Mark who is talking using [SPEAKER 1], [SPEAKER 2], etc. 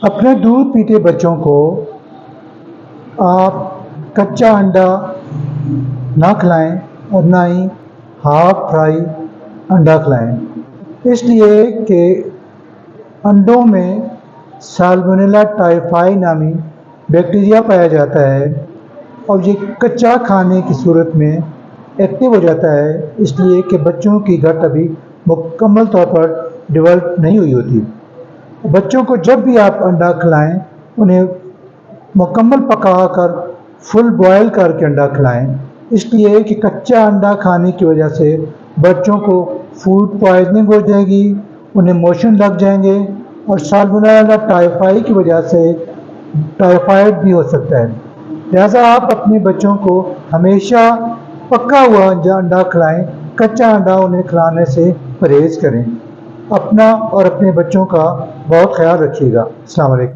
[SPEAKER 1] اپنے دودھ پیتے بچوں کو آپ کچا انڈا نہ کھلائیں اور نہ ہی ہاف فرائی انڈا کھلائیں، اس لیے کہ انڈوں میں سالمونیلا ٹائفائی نامی بیکٹیریا پایا جاتا ہے اور یہ کچا کھانے کی صورت میں ایکٹیو ہو جاتا ہے، اس لیے کہ بچوں کی گٹ ابھی مکمل طور پر ڈیولپ نہیں ہوئی ہوتی۔ بچوں کو جب بھی آپ انڈا کھلائیں انہیں مکمل پکا کر فل بوائل کر کے انڈا کھلائیں، اس لیے کہ کچا انڈا کھانے کی وجہ سے بچوں کو فوڈ پوائزننگ ہو جائے گی، انہیں موشن لگ جائیں گے اور سالمونیلا ٹائفائی کی وجہ سے ٹائفائڈ بھی ہو سکتا ہے۔ لہٰذا آپ اپنے بچوں کو ہمیشہ پکا ہوا انڈا کھلائیں، کچا انڈا انہیں کھلانے سے پرہیز کریں۔ اپنا اور اپنے بچوں کا بہت خیال رکھیے گا۔ السلام علیکم۔